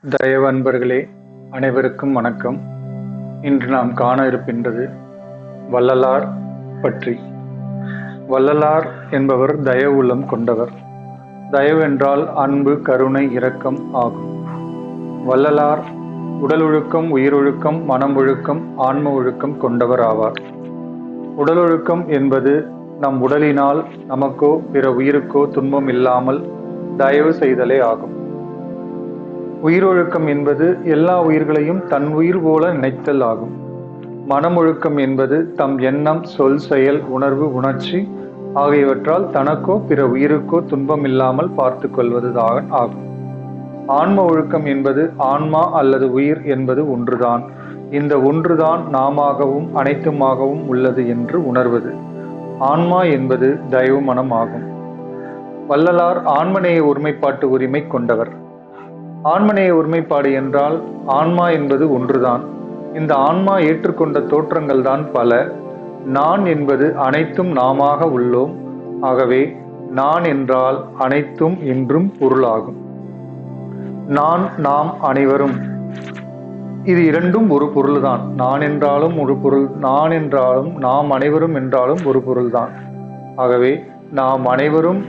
தயவு அன்பர்களே, அனைவருக்கும் வணக்கம். இன்று நாம் காண இருக்கின்றது வள்ளலார் பற்றி. வள்ளலார் என்பவர் தயவு உள்ளம் கொண்டவர். தயவென்றால் அன்பு, கருணை, இரக்கம் ஆகும். வள்ளலார் உடலொழுக்கம், உயிரொழுக்கம், மனம் ஒழுக்கம், ஆன்ம ஒழுக்கம் கொண்டவர் ஆவார். உடலொழுக்கம் என்பது நம் உடலினால் நமக்கோ பிற உயிருக்கோ துன்பம் இல்லாமல் தயவு செய்தலே ஆகும். உயிரொழுக்கம் என்பது எல்லா உயிர்களையும் தன் உயிர் போல நினைத்தல் ஆகும். மனமொழுக்கம் என்பது தம் எண்ணம், சொல், செயல், உணர்வு, உணர்ச்சி ஆகியவற்றால் தனக்கோ பிற உயிருக்கோ துன்பம் இல்லாமல் பார்த்து கொள்வதுதான் ஆகும். ஆன்ம ஒழுக்கம் என்பது ஆன்மா அல்லது உயிர் என்பது ஒன்றுதான். இந்த ஒன்றுதான் நாமாகவும் அனைத்துமாகவும் உள்ளது என்று உணர்வது. ஆன்மா என்பது தயவு மனம் ஆகும். வள்ளலார் ஆன்மநேய ஒருமைப்பாட்டு உரிமை கொண்டவர். ஆன்மநேய ஒருமைப்பாடு என்றால் ஆன்மா என்பது ஒன்றுதான். இந்த ஆன்மா ஏற்றுக்கொண்ட தோற்றங்கள் தான் பல. நான் என்பது அனைத்தும் நாமாக உள்ளோம். ஆகவே நான் என்றால் அனைத்தும் என்றும் பொருளாகும். நான், நாம், அனைவரும், இது இரண்டும் ஒரு பொருள்தான். நான் என்றாலும் ஒரு பொருள், நான் என்றாலும் நாம் அனைவரும் என்றாலும் ஒரு பொருள்தான். ஆகவே நாம் அனைவரும்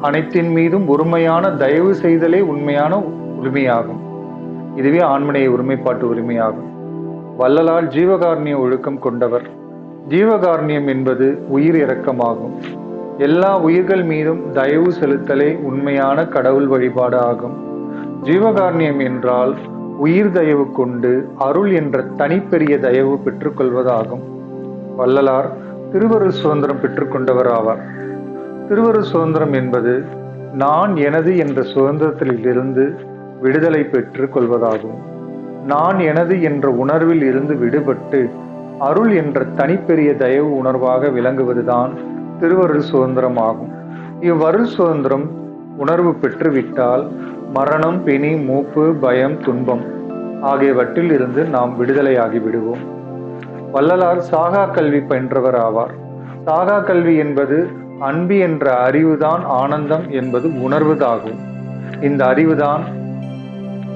அனைத்தின் மீதும் ஒருமையான தயவு செய்தலே உண்மையான உரிமையாகும். இதுவே ஆன்மநேய ஒருமைப்பாட்டு உரிமையாகும். வள்ளலார் ஜீவகாருண்ய ஒழுக்கம் கொண்டவர். ஜீவகாருண்யம் என்பது உயிர் இரக்கமாகும். எல்லா உயிர்கள் மீதும் தயவு செலுத்தலே உண்மையான கடவுள் வழிபாடு ஆகும். ஜீவகாருண்யம் என்றால் உயிர் தயவு கொண்டு அருள் என்ற தனிப்பெரிய தயவு பெற்றுக்கொள்வதாகும். வள்ளலார் திருவருள் சுதந்திரம் பெற்றுக்கொண்டவர் ஆவார். திருவருள் சுதந்திரம் என்பது நான் எனது என்ற சுதந்திரத்திலிருந்து விடுதலை பெற்று கொள்வதாகும். நான் எனது என்ற உணர்வில் இருந்து விடுபட்டு அருள் என்ற தனிப்பெரிய தயவு உணர்வாக விளங்குவதுதான் திருவருள் சுதந்திரம் ஆகும். இவ்வருள் சுதந்திரம் உணர்வு பெற்றுவிட்டால் மரணம், பிணி, மூப்பு, பயம், துன்பம் ஆகியவற்றில் இருந்து நாம் விடுதலையாகி விடுவோம். வள்ளலார் சாகா கல்வி பயின்றவர் ஆவார். சாகா கல்வி என்பது அன்பு என்ற அறிவுதான் ஆனந்தம் என்பது உணர்வதாகும். இந்த அறிவுதான்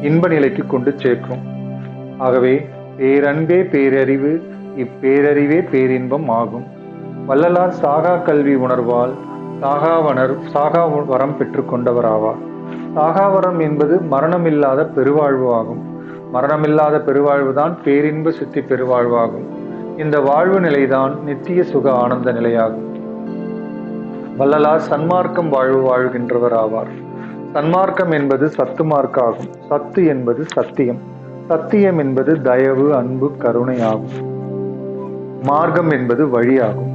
இன்ப நிலைக்கு கொண்டு சேர்க்கும். ஆகவே பேரன்பே பேரறிவு, இப்பேரறிவே பேரின்பம் ஆகும். வள்ளலார் சாகா கல்வி உணர்வால் சாகா வரம் பெற்று கொண்டவர் ஆவார். சாகாவரம் என்பது மரணமில்லாத பெருவாழ்வு ஆகும். மரணமில்லாத பெருவாழ்வுதான் பேரின்ப சித்தி பெருவாழ்வாகும். இந்த வாழ்வு நிலைதான் நித்திய சுக ஆனந்த நிலையாகும். வள்ளலார் சன்மார்க்கம் வாழ்வு வாழ்கின்றவர் ஆவார். சன்மார்க்கம் என்பது சத்து மார்க்காகும். சத்து என்பது சத்தியம். சத்தியம் என்பது தயவு, அன்பு, கருணை ஆகும். மார்க்கம் என்பது வழியாகும்.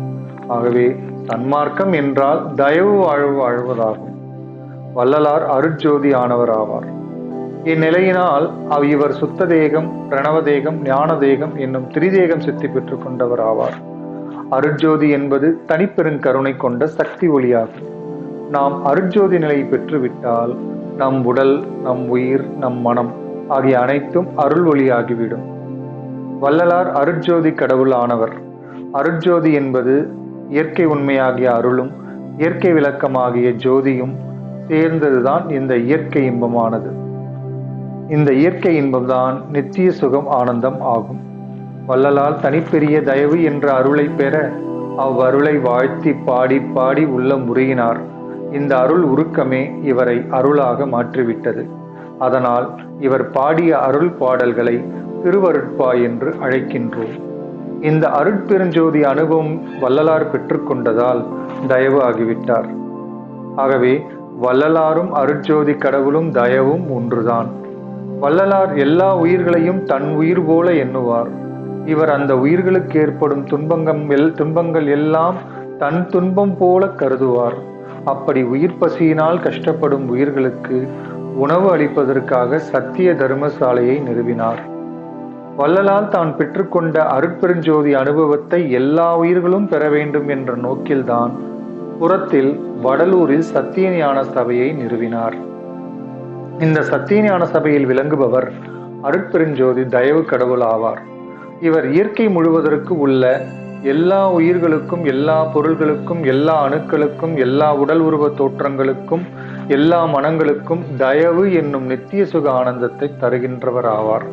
ஆகவே சன்மார்க்கம் என்றால் தயவு வாழ்வு வாழ்வதாகும். வள்ளலார் அருட்ஜோதி ஆனவர் ஆவார். இந்நிலையினால் இவர் சுத்த தேகம், பிரணவ தேகம், ஞான தேகம் என்னும் திரிதேகம் சித்தி பெற்றுக் கொண்டவர் ஆவார். அருட்ஜோதி என்பது தனிப்பெருங்கருணை கொண்ட சக்தி ஒளியாகும். நாம் அருட்ஜோதி நிலையை பெற்றுவிட்டால் நம் உடல், நம் உயிர், நம் மனம் ஆகிய அனைத்தும் அருள் ஒளியாகிவிடும். வள்ளலார் அருட்ஜோதி கடவுள் ஆனவர். அருட்ஜோதி என்பது இயற்கை உண்மையாகிய அருளும் இயற்கை விளக்கமாகிய ஜோதியும் சேர்ந்ததுதான் இந்த இயற்கை இன்பமானது. இந்த இயற்கை இன்பம்தான் நித்திய சுகம் ஆனந்தம் ஆகும். வள்ளலார் தனிப்பெரிய தயவு என்ற அருளை பெற அவ்வருளை வாழ்த்தி பாடி பாடி உள்ளம் உருகினார். இந்த அருள் உருக்கமே இவரை அருளாக மாற்றிவிட்டது. அதனால் இவர் பாடிய அருள் பாடல்களை திருவருட்பா என்று அழைக்கின்றோம். இந்த அருட்பெருஞ்சோதி அனுபவம் வள்ளலார் பெற்றுக்கொண்டதால் தயவு ஆகிவிட்டார். ஆகவே வள்ளலாரும் அருட்ஜோதி கடவுளும் தயவும் ஒன்றுதான். வள்ளலார் எல்லா உயிர்களையும் தன் உயிர் போல எண்ணுவார். இவர் அந்த உயிர்களுக்கு ஏற்படும் துன்பங்கள் எல்லாம் தன் துன்பம் போல கருதுவார். அப்படி உயிர் பசியினால் கஷ்டப்படும் உயிர்களுக்கு உணவு அளிப்பதற்காக சத்திய தர்மசாலையை நிறுவினார். வள்ளலார் தான் பெற்றுக்கொண்ட அருட்பெருஞ்சோதி அனுபவத்தை எல்லா உயிர்களும் பெற வேண்டும் என்ற நோக்கில்தான் புறத்தில் வடலூரில் சத்திய ஞான சபையை நிறுவினார். இந்த சத்திய ஞான சபையில் விளங்குபவர் அருட்பெருஞ்சோதி தயவு கடவுள் ஆவார். இவர் இயற்கை முழுவதற்கு உள்ள எல்லா உயிர்களுக்கும், எல்லா பொருள்களுக்கும், எல்லா அணுக்களுக்கும், எல்லா உடல் உருவ தோற்றங்களுக்கும் எல்லா மனங்களுக்கும் தயவு என்னும் நித்திய சுக ஆனந்தத்தை தருகின்றவர் ஆவார்.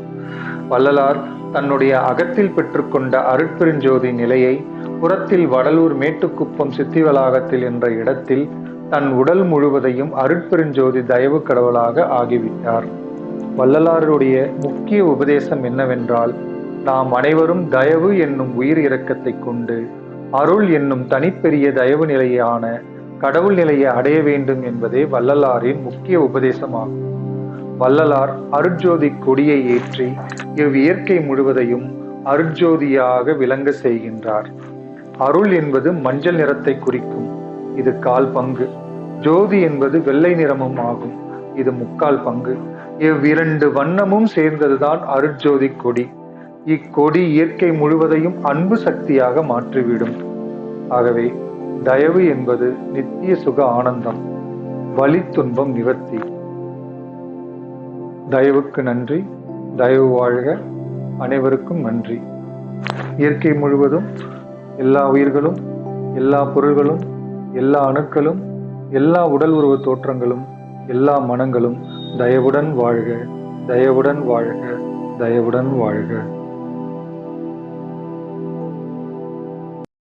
வள்ளலார் தன்னுடைய அகத்தில் பெற்றுக்கொண்ட அருட்பெருஞ்சோதி நிலையை புறத்தில் வடலூர் மேட்டுக்குப்பம் சித்திவளாகத்தில் என்ற இடத்தில் தன் உடல் முழுவதையும் அருட்பெருஞ்சோதி தயவு கடவுளாக ஆகிவிட்டார். வள்ளலாருடைய முக்கிய உபதேசம் என்னவென்றால், நாம் அனைவரும் தயவு என்னும் உயிர் இரக்கத்தை கொண்டு அருள் என்னும் தனிப்பெரிய தயவு நிலையான கடவுள் நிலையை அடைய வேண்டும் என்பதே வள்ளலாரின் முக்கிய உபதேசமாகும். வள்ளலார் அருட்ஜோதி கொடியை ஏற்றி இவ்வியற்கை முழுவதையும் அருட்ஜோதியாக விளங்க செய்கின்றார். அருள் என்பது மஞ்சள் நிறத்தை குறிக்கும், இது 1/4 பங்கு. ஜோதி என்பது வெள்ளை நிறமும் ஆகும், இது 3/4 பங்கு. இவ்விரண்டு வண்ணமும் சேர்ந்ததுதான் அருட்ஜோதி கொடி. இக்கொடி இயற்கை முழுவதையும் அன்பு சக்தியாக மாற்றிவிடும். ஆகவே தயவு என்பது நித்திய சுக ஆனந்தம், வலி துன்பம் நிவர்த்தி. தயவுக்கு நன்றி. தயவு வாழ்க. அனைவருக்கும் நன்றி. இயற்கை முழுவதும் எல்லா உயிர்களும், எல்லா பொருள்களும், எல்லா அணுக்களும், எல்லா உடல் உருவ தோற்றங்களும், எல்லா மனங்களும் தயவுடன் வாழ்க, தயவுடன் வாழ்க, தயவுடன் வாழ்க.